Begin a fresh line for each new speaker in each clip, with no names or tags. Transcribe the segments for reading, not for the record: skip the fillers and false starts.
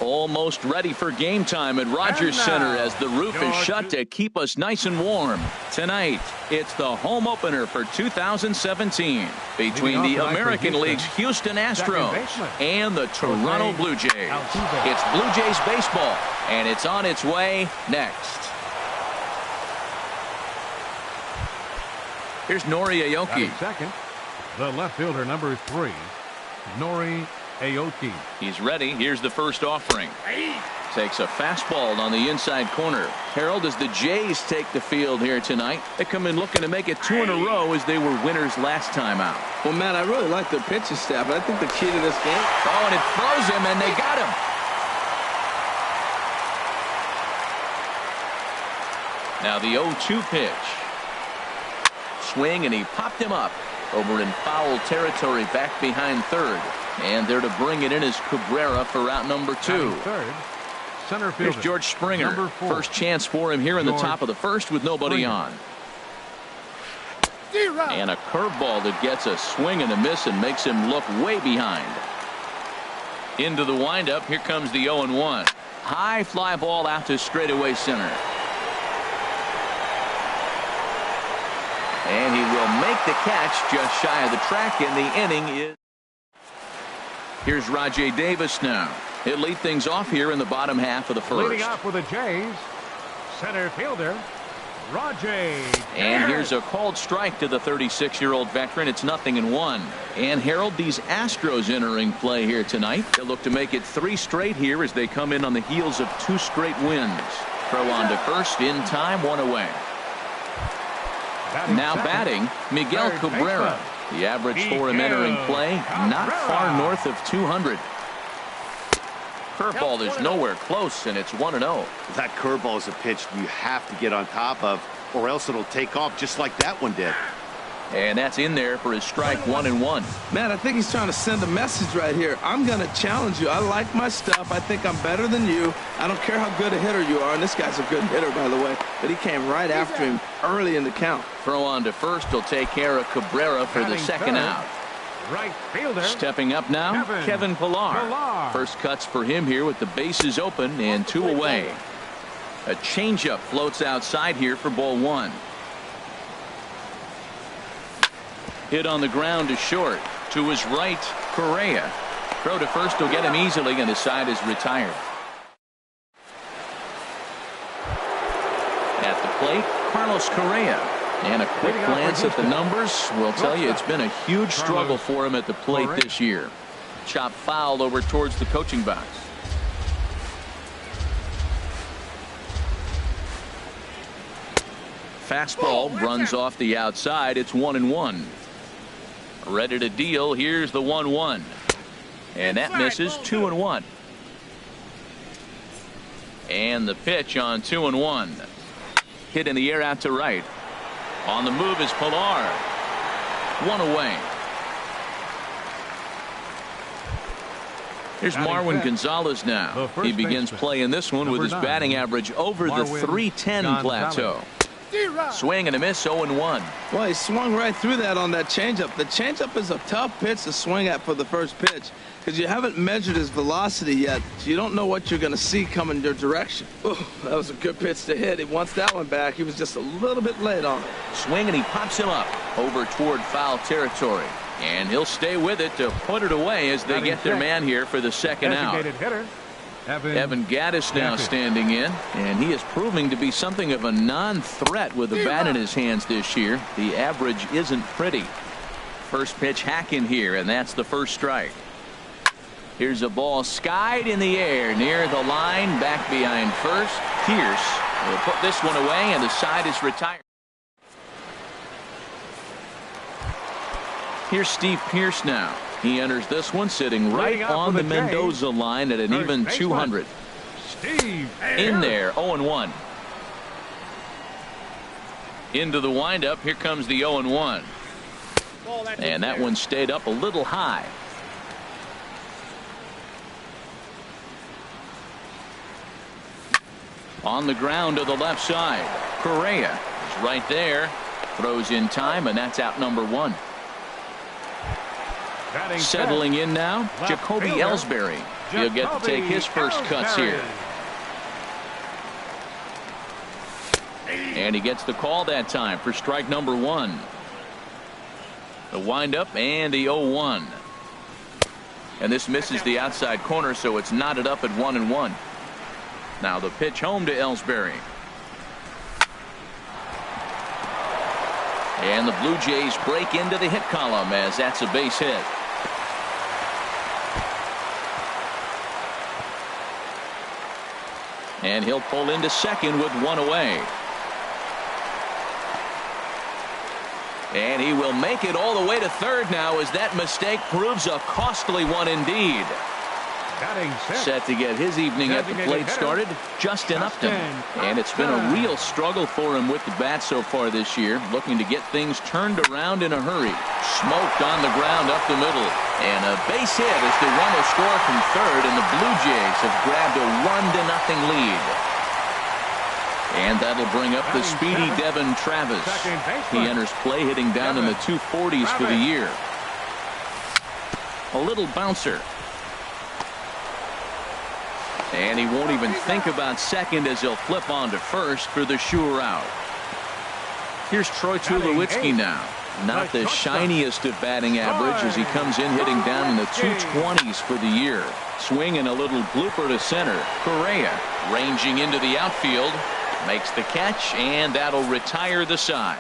Almost ready for game time at Rogers Center as the roof is shut to keep us nice and warm. Tonight, it's the home opener for 2017 between the American League's Houston Astros and the Toronto Blue Jays. It's Blue Jays baseball, and it's on its way next. Here's Nori Aoki.
Second, the left fielder, number 3, Nori Aoki.
He's ready. Here's the first offering. Takes a fastball on the inside corner. Harold, as the Jays take the field here tonight, they come in looking to make it 2 in a row as they were winners last time out.
Well, Matt, I really like their pitching staff, but I think the key to this game.
Oh, and it throws him, and they got him. Now the 0-2 pitch. Swing, and he popped him up over in foul territory back behind third. And there to bring it in is Cabrera for route number 2.
Third, center fielder,
here's George Springer.
number 4.
First chance for him here in the top of the first with nobody on. And a curveball that gets a swing and a miss and makes him look way behind. Into the windup. Here comes the 0-1. High fly ball out to straightaway center. And he will make the catch just shy of the track, and the inning is. Here's Rajay Davis now. He'll lead things off here in the bottom half of the first.
Leading off for the Jays, center fielder, Rajay.
And here's a called strike to the 36-year-old veteran. It's 0-1. And Harold, these Astros entering play here tonight. They'll look to make it 3 straight here as they come in on the heels of 2 straight wins. Throw on to first, in time, 1 away. Now batting, Miguel Cabrera. The average for him entering play, not far north of 200. Curveball is nowhere close, and it's 1-0.
That curveball is a pitch you have to get on top of, or else it'll take off just like that one did.
And that's in there for his strike, 1-1.
Man, I think he's trying to send a message right here. I'm going to challenge you. I like my stuff. I think I'm better than you. I don't care how good a hitter you are. And this guy's a good hitter, by the way. But he came right after him early in the count.
Throw on to first. He'll take care of Cabrera for the second out.
Right fielder.
Stepping up now, Kevin Pillar. First cuts for him here with the bases open and 2 away. A changeup floats outside here for ball 1. Hit on the ground to short. To his right, Correa. Throw to first will get him easily, and the side is retired. At the plate, Carlos Correa. And a quick glance at the numbers will tell you it's been a huge struggle for him at the plate this year. Chop foul over towards the coaching box. Fastball runs off the outside. It's 1-1. Ready to deal. Here's the 1-1. And that misses. 2-1. And the pitch on 2-1. Hit in the air out to right. On the move is Pillar. 1 away. Here's Marwin Gonzalez now. He begins playing this one with his batting average over the 310 plateau. Swing and a miss, 0-1.
Well, he swung right through that on that changeup. The changeup is a tough pitch to swing at for the first pitch because you haven't measured his velocity yet, so you don't know what you're going to see coming your direction. Ooh, that was a good pitch to hit. He wants that one back. He was just a little bit late on it.
Swing, and he pops him up over toward foul territory. And he'll stay with it to put it away as they get their man here for the second out.
Hitter.
Evan Gattis now standing in, and he is proving to be something of a non-threat with the bat in his hands this year. The average isn't pretty. First pitch hacking here, and that's the first strike. Here's a ball skied in the air near the line, back behind first. Pierce will put this one away, and the side is retired. Here's Steve Pierce now. He enters this one sitting right on the Mendoza line at an even 200. In there, 0-1. Into the windup. Here comes the 0-1. And that one stayed up a little high. On the ground to the left side. Correa is right there. Throws in time, and that's out number 1. Settling in now, Jacoby Ellsbury. He'll get to take his first cuts here. And he gets the call that time for strike number 1. The windup and the 0-1. And this misses the outside corner, so it's knotted up at 1-1. Now the pitch home to Ellsbury. And the Blue Jays break into the hit column as that's a base hit. And he'll pull into second with 1 away. And he will make it all the way to third now as that mistake proves a costly one indeed. Set to get his evening at the plate started, Justin Upton. And it's been a real struggle for him with the bat so far this year, looking to get things turned around in a hurry. Smoked on the ground up the middle. And a base hit as the runner score from third, and the Blue Jays have grabbed a 1-0 lead. And that'll bring up the speedy Devin Travis. He enters play hitting down in the 240s for the year. A little bouncer. And he won't even think about second as he'll flip on to first for the sure out. Here's Troy Tulowitzki now. Not the shiniest of batting average as he comes in hitting down in the 220s for the year. Swinging a little blooper to center. Correa ranging into the outfield. Makes the catch, and that'll retire the side.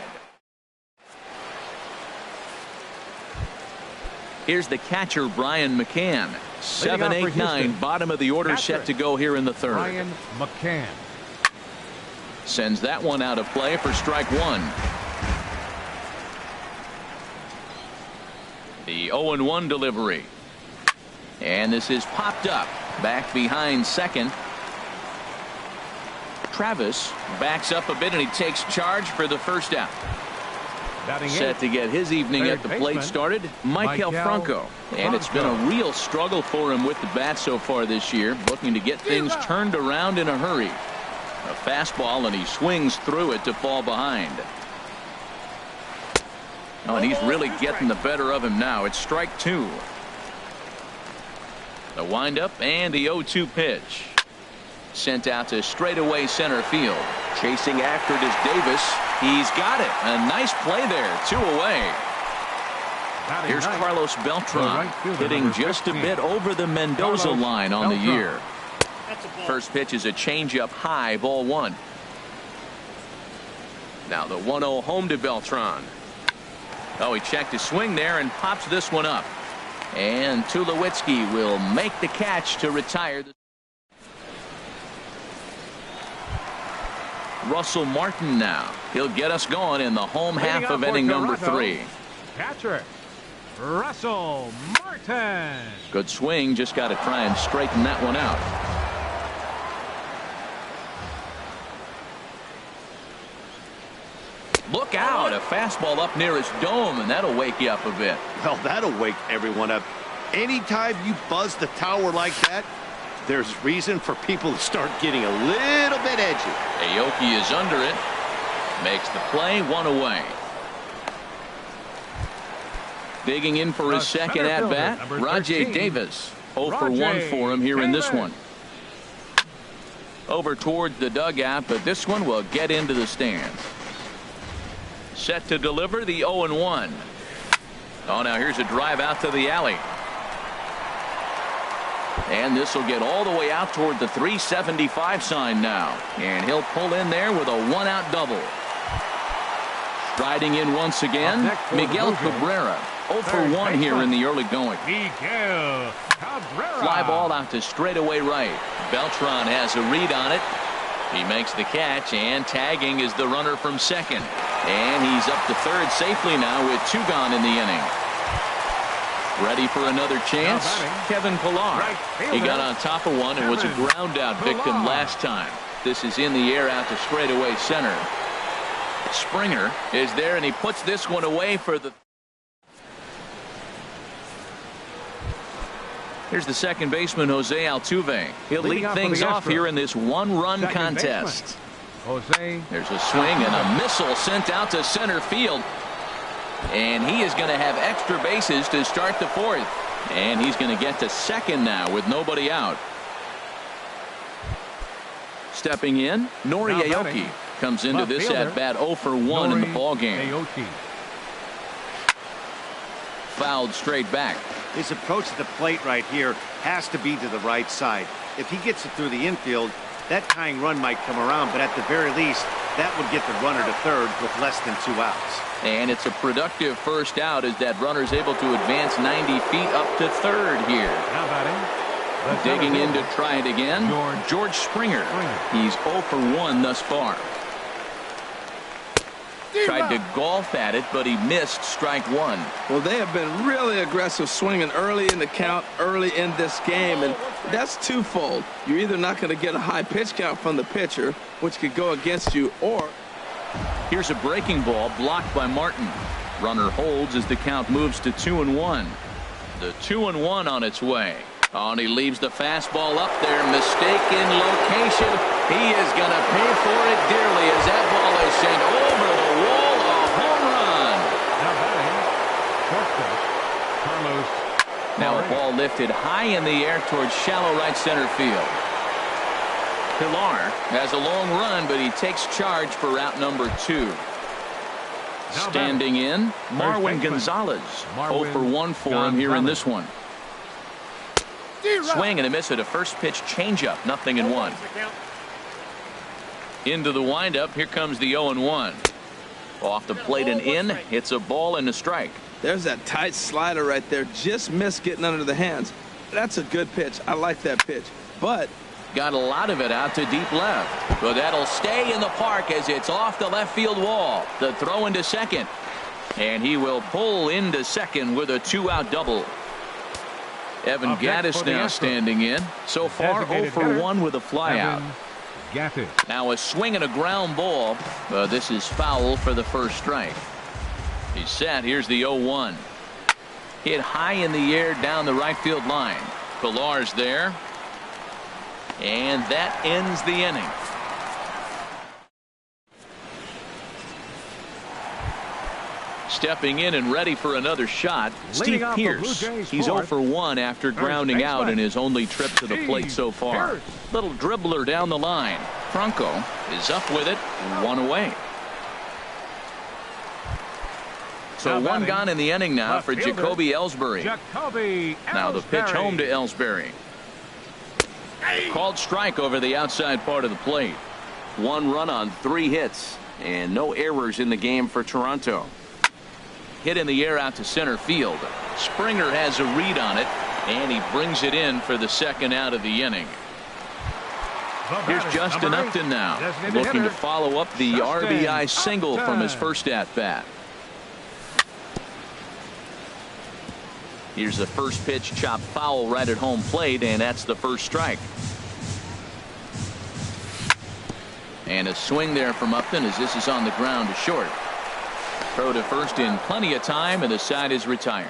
Here's the catcher, Brian McCann. 7, 8, 9, bottom of the order set to go here in the third.
Brian McCann
sends that one out of play for strike 1. The 0-1 delivery. And this is popped up. Back behind second. Travis backs up a bit and he takes charge for the first out. Set to get his evening at the plate started, Maikel Franco. And it's been a real struggle for him with the bat so far this year, looking to get things turned around in a hurry. A fastball and he swings through it to fall behind. Oh, and he's really getting the better of him now. It's strike 2. The windup and the 0-2 pitch. Sent out to straightaway center field. Chasing after it is Davis. He's got it. A nice play there. 2 away. Here's Carlos Beltran hitting just a bit over the Mendoza line on the year. First pitch is a changeup high, ball 1. Now the 1-0 home to Beltran. Oh, he checked his swing there and pops this one up. And Tulowitzki will make the catch to retire. Russell Martin now. He'll get us going in the home half of inning number 3.
Catcher Russell Martin.
Good swing. Just got to try and straighten that one out. Look out. A fastball up near his dome, and that'll wake you up a bit.
Well, that'll wake everyone up. Anytime you buzz the tower like that, there's reason for people to start getting a little bit edgy.
Aoki is under it. Makes the play, 1 away. Digging in for his second at bat, Rajai Davis. 0 for 1 for him here in this one. Over towards the dugout, but this one will get into the stands. Set to deliver the 0-1. Oh, now here's a drive out to the alley. And this will get all the way out toward the 375 sign now. And he'll pull in there with a 1-out double. Striding in once again, Miguel Cabrera. 0 for 1 here in the early going.
Miguel Cabrera.
Fly ball out to straightaway right. Beltran has a read on it. He makes the catch, and tagging is the runner from second. And he's up to third safely now with 2 gone in the inning. Ready for another chance, Kevin Pillar. He got on top of one and was a ground out victim last time. This is in the air out to straightaway center. Springer is there, and he puts this one away for the. Here's the second baseman, Jose Altuve. He'll lead things off here in this 1-run contest. There's a swing and a missile sent out to center field. And he is going to have extra bases to start the 4th. And he's going to get to second now with nobody out. Stepping in, Nori Aoki comes into this at bat 0 for 1 in the ball game. Fouled straight back.
His approach to the plate right here has to be to the right side. If he gets it through the infield, that tying run might come around, but at the very least, that would get the runner to third with less than 2 outs.
And it's a productive first out as that runner's able to advance 90 feet up to third here.
Now batting.
Digging in to try it again, George Springer. He's 0 for 1 thus far. Tried to golf at it, but he missed strike 1.
Well, they have been really aggressive swinging early in the count, early in this game, and that's twofold. You're either not going to get a high pitch count from the pitcher, which could go against you, or...
Here's a breaking ball blocked by Martin. Runner holds as the count moves to 2-1. The 2-1 on its way. Oh, and he leaves the fastball up there. Mistaken location. He is going to pay for it dearly as that ball is sent over the wall. A home run.
Now batting, shortstop, Carlos.
Now a ball lifted high in the air towards shallow right center field. Pilar has a long run, but he takes charge for route number 2. Standing in, Marwin Gonzalez. 0 for 1 for him here in this one. Swing and a miss at a first pitch changeup. 0-1. Into the windup. Here comes the 0-1. Off the plate and in. It's a ball and a strike.
There's that tight slider right there. Just missed getting under the hands. That's a good pitch. I like that pitch. But
got a lot of it out to deep left. But that'll stay in the park as it's off the left field wall. The throw into second. And he will pull into second with a 2-out double. Evan Gattis now standing in. So far 0 for 1 with a flyout. Now a swing and a ground ball. This is foul for the first strike. He's set. Here's the 0-1. Hit high in the air down the right field line. Pilar's there. And that ends the inning. Stepping in and ready for another shot, Steve Pearce. He's 0 for 1 after grounding out in his only trip to the plate so far. Little dribbler down the line. Franco is up with it, 1 away. So 1 gone in the inning now for Jacoby Ellsbury. Now the pitch home to Ellsbury. Called strike over the outside part of the plate. 1 run on 3 hits and no errors in the game for Toronto. Hit in the air out to center field. Springer has a read on it, and he brings it in for the second out of the inning. Here's Justin Upton now, looking to follow up the RBI single from his first at-bat. Here's the first pitch, chopped foul right at home plate, and that's the first strike. And a swing there from Upton as this is on the ground to short. Throw to first in plenty of time, and the side is retired.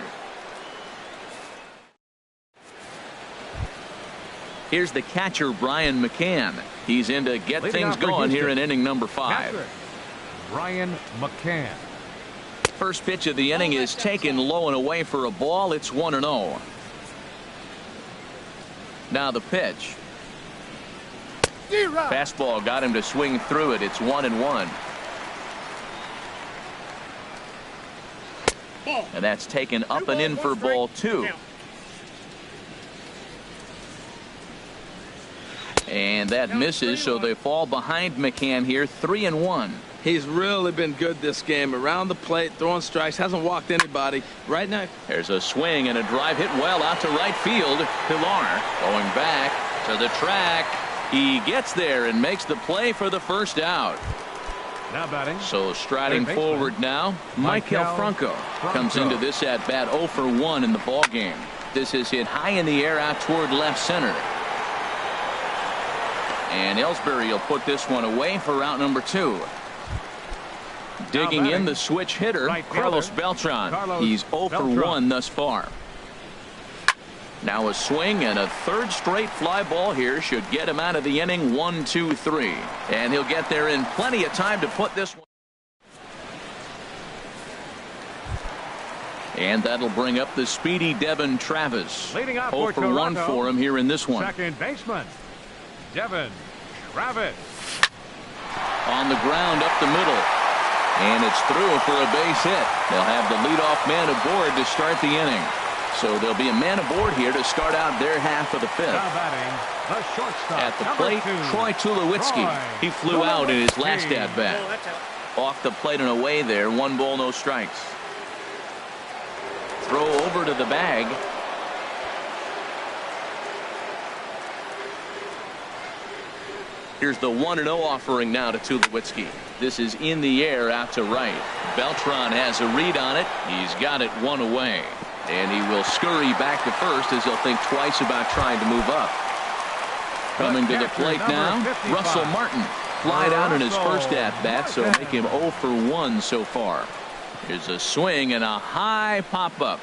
Here's the catcher, Brian McCann. He's in to get things going here in inning number 5.
Brian McCann.
First pitch of the inning is taken low and away for a ball. It's 1-0. Now the pitch. Fastball got him to swing through it. It's 1-1. And that's taken up and in for ball 2. And that misses, so they fall behind McCann here, 3-1.
He's really been good this game. Around the plate, throwing strikes, hasn't walked anybody. Right now.
There's a swing and a drive hit well out to right field. Pilar going back to the track. He gets there and makes the play for the first out.
Now batting.
So striding forward now, Michael Franco comes into this at bat 0 for 1 in the ball game. This is hit high in the air out toward left center. And Ellsbury will put this one away for route number 2. Digging in the switch hitter, Carlos Beltran. He's 0 for 1 thus far. Now a swing and a third straight fly ball here should get him out of the inning. 1-2-3, and he'll get there in plenty of time to put this one. And that'll bring up the speedy Devin Travis.
Leading off
0 for 1 for him here in this one.
Second baseman, Devin Travis.
On the ground up the middle. And it's through for a base hit. They'll have the leadoff man aboard to start the inning. So there'll be a man aboard here to start out their half of the fifth.
Now batting, the shortstop,
At the plate, Troy Tulowitzki. He flew out in his last at-bat. Off the plate and away there. 1 ball, no strikes. Throw over to the bag. Here's the 1-0 offering now to Tulowitzki. This is in the air out to right. Beltran has a read on it. He's got it 1 away. And he will scurry back to first as he'll think twice about trying to move up. Coming to the plate now, Russell Martin. Flied out in his first at-bat, so make him 0 for 1 so far. Here's a swing and a high pop-up.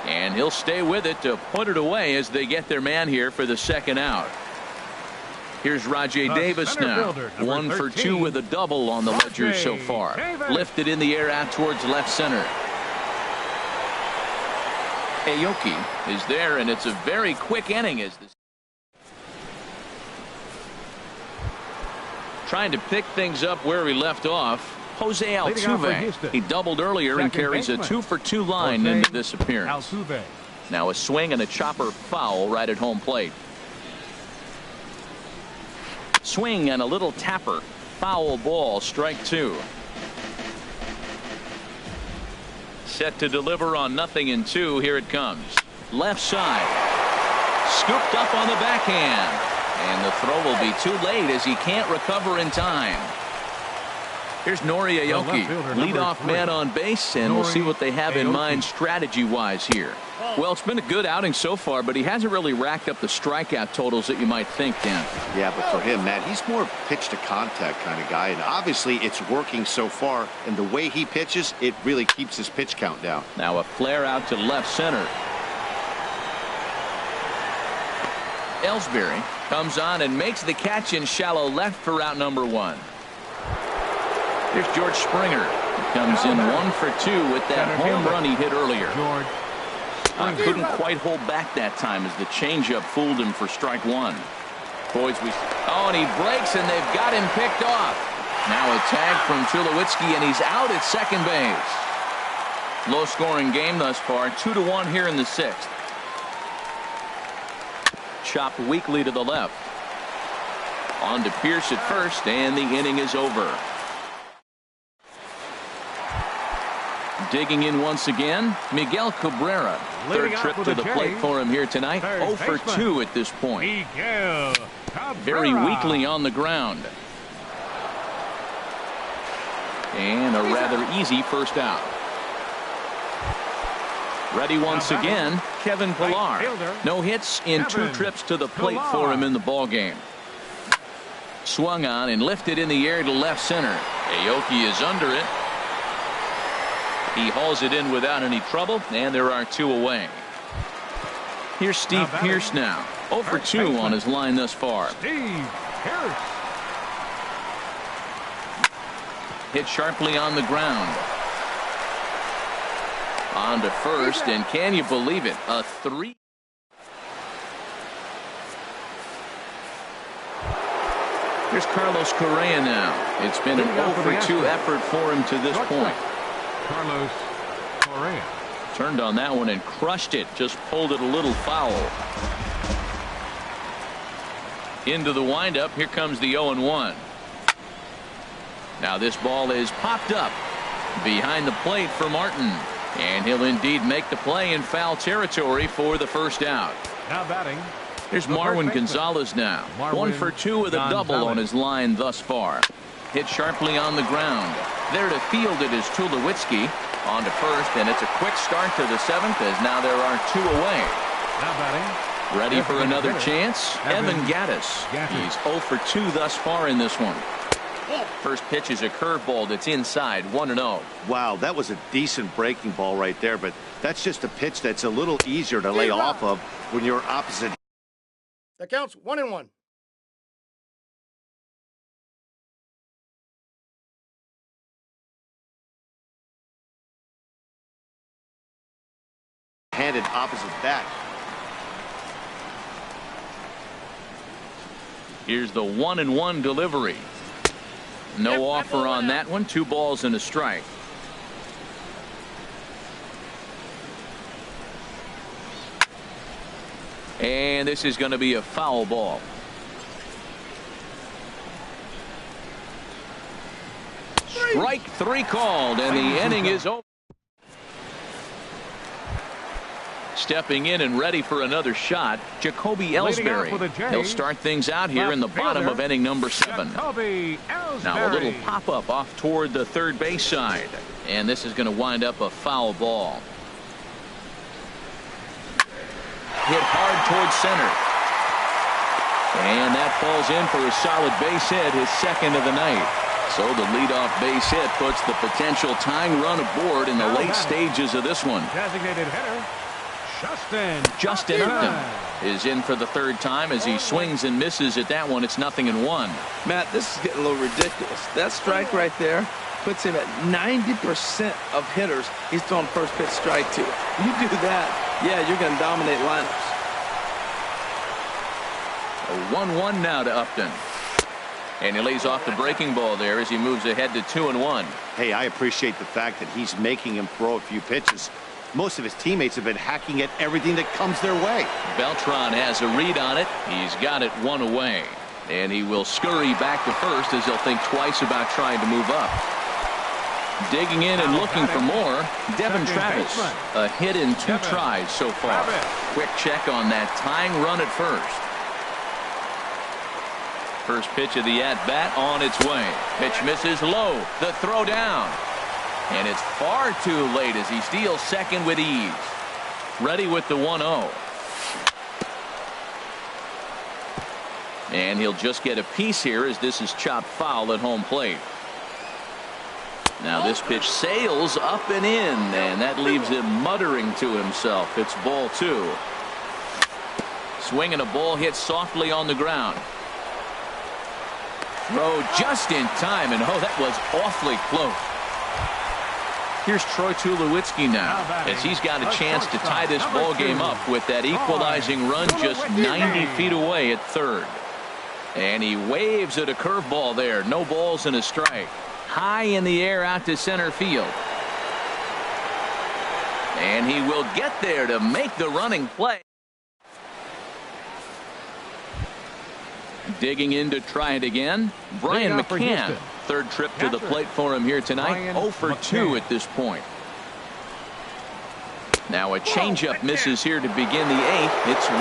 And he'll stay with it to put it away as they get their man here for the second out. Here's Rajay Davis now. 1 for 2 with a double on the ledger so far. Lifted in the air out towards left center. Aoki is there, and it's a very quick inning as this. Trying to pick things up where he left off. Jose Altuve. He doubled earlier and carries a 2 for 2 line into this appearance. Now a swing and a chopper foul right at home plate. Swing and a little tapper. Foul ball, strike 2. Set to deliver on 0-2. Here it comes. Left side. Scooped up on the backhand. And the throw will be too late as he can't recover in time. Here's Nori Aoki, leadoff man on base, and we'll see what they have in mind strategy-wise here. Well, it's been a good outing so far, but he hasn't really racked up the strikeout totals that you might think, Dan.
Yeah, but for him, Matt, he's more pitch to contact kind of guy, and obviously it's working so far, and the way he pitches, it really keeps his pitch count down.
Now a flare out to left center. Ellsbury comes on and makes the catch in shallow left for out number 1. Here's George Springer. He comes in 1 for 2 with that home run he hit earlier. Couldn't quite hold back that time as the changeup fooled him for strike 1. Boys, and he breaks, and they've got him picked off. Now a tag from Tulowitzki, and he's out at second base. Low-scoring game thus far, 2-1 here in the 6th. Chopped weakly to the left. On to Pierce at first, and the inning is over. Digging in once again, Miguel Cabrera. Third trip to the plate for him here tonight. 0 for 2 at this point. Very weakly on the ground. And a rather easy first out. Ready once again, Kevin Pillar. No hits in 2 trips to the plate for him in the ballgame. Swung on and lifted in the air to left center. Aoki is under it. He hauls it in without any trouble, and there are 2 away. Here's Steve Pierce now. 0 for 2 on his line thus far. Hit sharply on the ground. On to first, and can you believe it? A 3. Here's Carlos Correa now. It's been an 0 for 2 effort for him to this point.
Carlos Correa
turned on that one and crushed it. Just pulled it a little foul. Into the windup. Here comes the 0-1. Now this ball is popped up behind the plate for Martin. And he'll indeed make the play in foul territory for the first out.
Now batting.
Here's Marwin Gonzalez now. 1 for 2 with a double on his line thus far. Hit sharply on the ground. There to field it is Tulowitzki. On to first, and it's a quick start to the 7th as now there are 2 away.
Now batting.
Ready for another chance? Evan Gattis. He's 0 for 2 thus far in this one. First pitch is a curveball that's inside. 1-0.
Wow, that was a decent breaking ball right there, but that's just a pitch that's a little easier to lay off of when you're opposite.
That counts. 1-1.
headed opposite that.
Here's the 1-1 delivery. No offer on that one. 2 balls and a strike. And this is going to be a foul ball. Strike 3 called, and the inning is over. Stepping in and ready for another shot, Jacoby Ellsbury. He'll start things out here in the bottom of inning number 7. Now a little pop-up off toward the third base side, and this is going to wind up a foul ball. Hit hard towards center. And that falls in for a solid base hit, his second of the night. So the leadoff base hit puts the potential tying run aboard in the late stages of this one.
Designated hitter,
Justin Upton is in for the 3rd time as he swings and misses at that one. It's 0-1.
Matt, this is getting a little ridiculous. That strike right there puts him at 90% of hitters he's throwing first pitch strike to. You do that, yeah, you're going to dominate lineups.
A 1-1 now to Upton. And he lays off the breaking ball there as he moves ahead to 2-1.
Hey, I appreciate the fact that he's making him throw a few pitches. Most of his teammates have been hacking at everything that comes their way.
Beltran has a read on it. He's got it 1 away. And he will scurry back to first as he'll think twice about trying to move up. Digging in and looking for more, Devin Travis. A hit in 2 tries so far. Quick check on that tying run at first. First pitch of the at-bat on its way. Pitch misses low. The throw down. And it's far too late as he steals second with ease. Ready with the 1-0. And he'll just get a piece here as this is chopped foul at home plate. Now this pitch sails up and in, and that leaves him muttering to himself. It's ball 2. Swinging a ball hit softly on the ground. Throw just in time, and oh, that was awfully close. Here's Troy Tulowitzki now as he's got a chance to tie this ball game up with that equalizing run just 90 feet away at third. And he waves at a curveball there. No balls and a strike. High in the air out to center field. And he will get there to make the running play. Digging in to try it again, Brian McCann. 3rd trip to the plate for him here tonight. 0 for 2 at this point. Now a changeup misses here to begin the 8th. It's 1-0.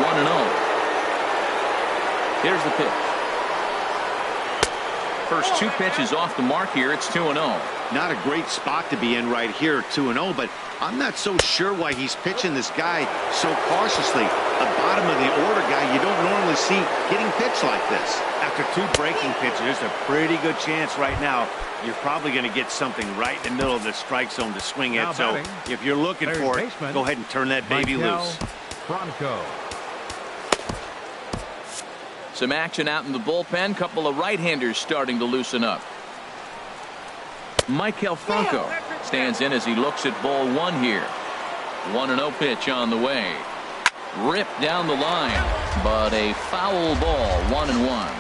Here's the pitch. First 2 pitches off the mark here. It's 2-0.
Not a great spot to be in right here, 2-0, but I'm not so sure why he's pitching this guy so cautiously. A bottom of the order guy you don't normally see getting pitched like this. After 2 breaking pitches, there's a pretty good chance right now you're probably going to get something right in the middle of the strike zone to swing at. So if you're looking for it, go ahead and turn that baby loose.
Some action out in the bullpen. Couple of right-handers starting to loosen up. Michael Franco stands in as he looks at ball 1 here. 1-0 pitch on the way. Ripped down the line, but a foul ball. 1-1.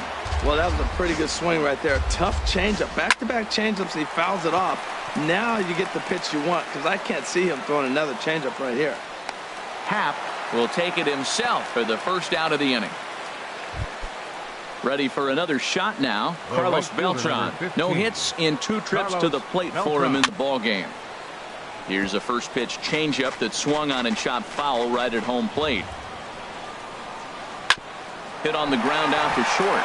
Well, that was a pretty good swing right there. Tough changeup. Back-to-back changeups. He fouls it off. Now you get the pitch you want, because I can't see him throwing another changeup right here.
Happ will take it himself for the first out of the inning. Ready for another shot now. Carlos Beltran. No hits in 2 trips to the plate for him in the ball game. Here's a first pitch changeup that swung on and chopped foul right at home plate. Hit on the ground out to short.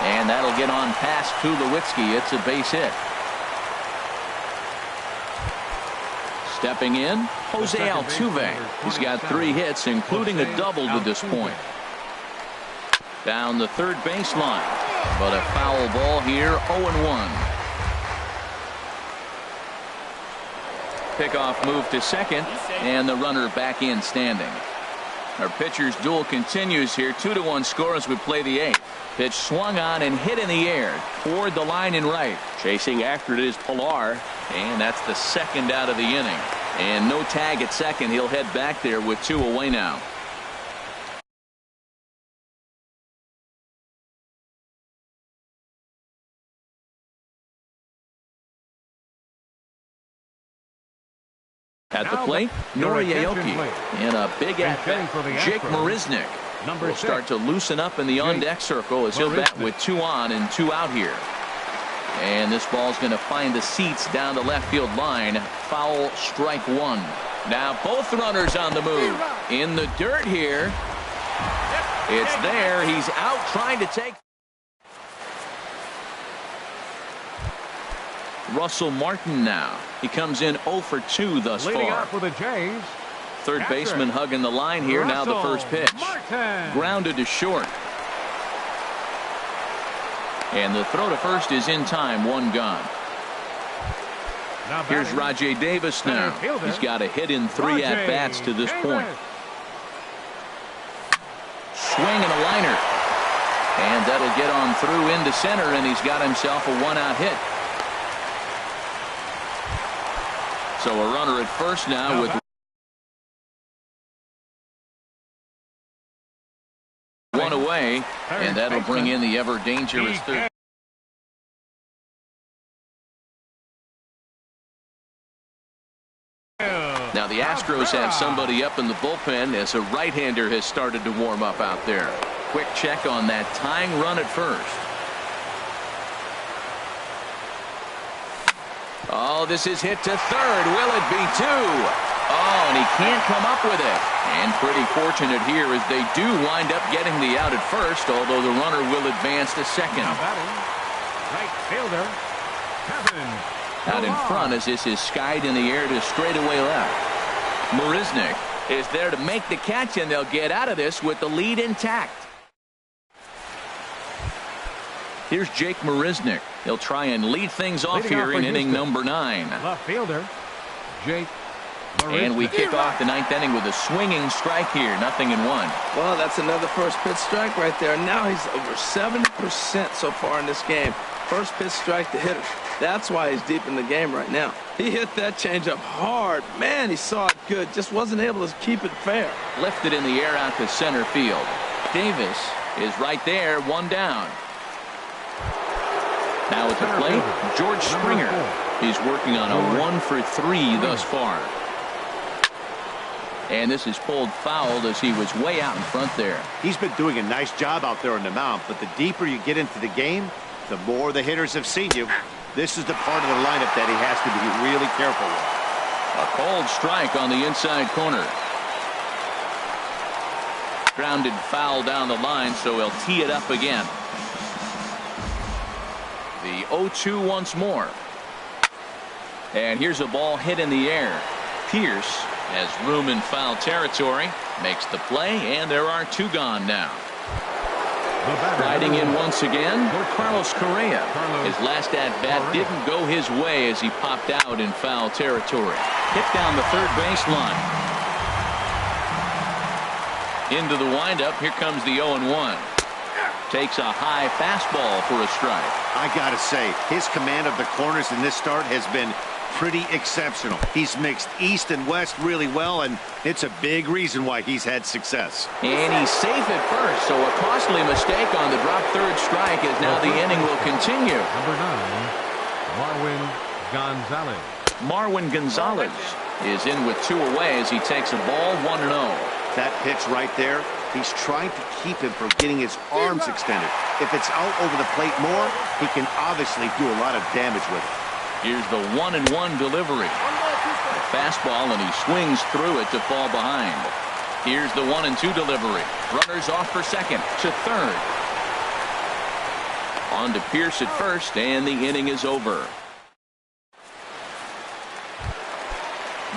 And that'll get on past Tulowitzki. It's a base hit. Stepping in, Jose Altuve. He's got 3 hits, including a double to this point. Down the third baseline, but a foul ball here. 0-1. Pickoff move to second, and the runner back in standing. Our pitcher's duel continues here. 2-1 score as we play the 8th. Pitch swung on and hit in the air toward the line and right. Chasing after it is Pilar, and that's the second out of the inning. And no tag at second. He'll head back there with 2 away now. At the plate, Nori and a big at-bat, Jake Marisnick will start to loosen up in the on-deck circle as he'll bat with 2 on and 2 out here. And this ball's going to find the seats down the left field line. Foul, strike 1. Now both runners on the move. In the dirt here. It's there. He's out trying to take. Russell Martin now. He comes in 0 for 2 thus far.
For the Jays,
Third baseman hugging the line here. Now the first pitch. Grounded to short. And the throw to first is in time. 1 gone. Here's Rajay Davis now. He's got a hit in 3 at-bats to this point. Swing and a liner. And that'll get on through into center, and he's got himself a 1-out hit. So a runner at first now with 1 away, and that'll bring in the ever dangerous third. Now the Astros have somebody up in the bullpen as a right-hander has started to warm up out there. Quick check on that tying run at first. Oh, this is hit to third. Will it be 2? Oh, and he can't come up with it. And pretty fortunate here as they do wind up getting the out at first, although the runner will advance to second.
Right fielder, Kevin.
Out in front as this is skied in the air to straightaway left. Marisnick is there to make the catch, and they'll get out of this with the lead intact. Here's Jake Marisnick. He'll try and lead things off here in inning number 9.
Left fielder, Jake Marisnick.
And we kick off the 9th inning with a swinging strike here. 0-1.
Well, that's another first pitch strike right there. Now he's over 70% so far in this game. First pitch strike to hitter. That's why he's deep in the game right now. He hit that changeup hard. Man, he saw it good. Just wasn't able to keep it fair.
Lifted in the air out to center field. Davis is right there. 1 down. Now at the plate, George Springer. He's working on a 1 for 3 thus far. And this is pulled fouled as he was way out in front there.
He's been doing a nice job out there on the mound, but the deeper you get into the game, the more the hitters have seen you. This is the part of the lineup that he has to be really careful with.
A cold strike on the inside corner. Grounded foul down the line, so he'll tee it up again. The 0-2 once more. And here's a ball hit in the air. Pierce has room in foul territory, makes the play, and there are 2 gone now. Riding in once again, Carlos Correa. His last at-bat didn't go his way as he popped out in foul territory. Hit down the third baseline. Into the windup, here comes the 0-1. Takes a high fastball for a strike.
I gotta say, his command of the corners in this start has been pretty exceptional. He's mixed east and west really well, and it's a big reason why he's had success.
And he's safe at first, so a costly mistake on the drop third strike as now the inning will continue.
Number 9, Marwin Gonzalez.
Marwin Gonzalez is in with 2 away as he takes a ball 1-0.
That pitch right there, he's trying to keep him from getting his arms extended. If it's out over the plate more, he can obviously do a lot of damage with it.
Here's the 1-1 delivery. A fastball, and he swings through it to fall behind. Here's the 1-2 delivery. Runners off for second to third. On to Pierce at first, and the inning is over.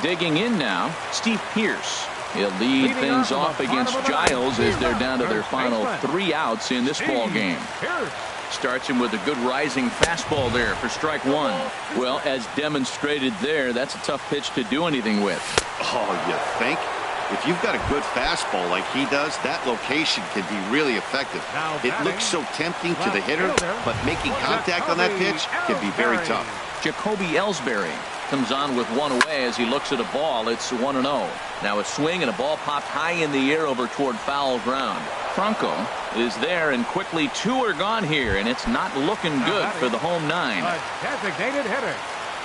Digging in now, Steve Pierce. He'll lead things off against Giles as they're down to their final 3 outs in this ball game. Starts him with a good rising fastball there for strike 1. Well, as demonstrated there, that's a tough pitch to do anything with.
Oh, you think? If you've got a good fastball like he does, that location can be really effective. It looks so tempting to the hitter, but making contact on that pitch can be very tough.
Jacoby Ellsbury comes on with one away as he looks at a ball. It's 1-0. Now a swing and a ball popped high in the air over toward foul ground. Franco is there, and quickly 2 are gone here, and it's not looking good for the home 9.
A designated hitter.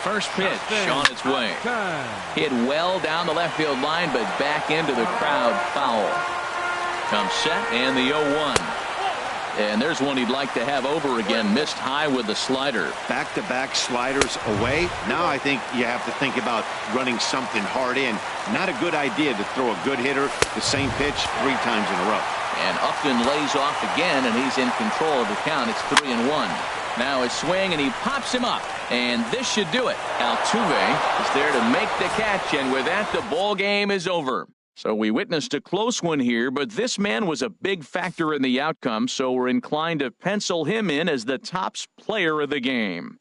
First pitch on its way. Hit well down the left field line, but back into the crowd foul. Comes set and the 0-1. And there's one he'd like to have over again. Missed high with the slider.
Back-to-back sliders away. Now I think you have to think about running something hard in. Not a good idea to throw a good hitter the same pitch 3 times in a row.
And Upton lays off again, and he's in control of the count. It's 3-1. Now a swing, and he pops him up. And this should do it. Altuve is there to make the catch, and with that, the ball game is over. So we witnessed a close one here, but this man was a big factor in the outcome, so we're inclined to pencil him in as the top player of the game.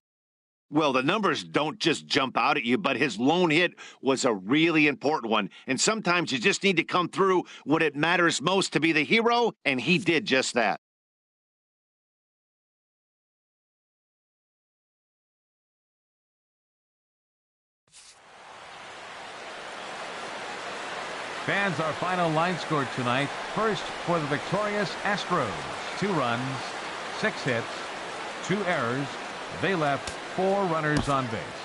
Well, the numbers don't just jump out at you, but his lone hit was a really important one. And sometimes you just need to come through when it matters most to be the hero, and he did just that.
Fans, our final line score tonight. First for the victorious Astros. 2 runs, 6 hits, 2 errors. They left 4 runners on base.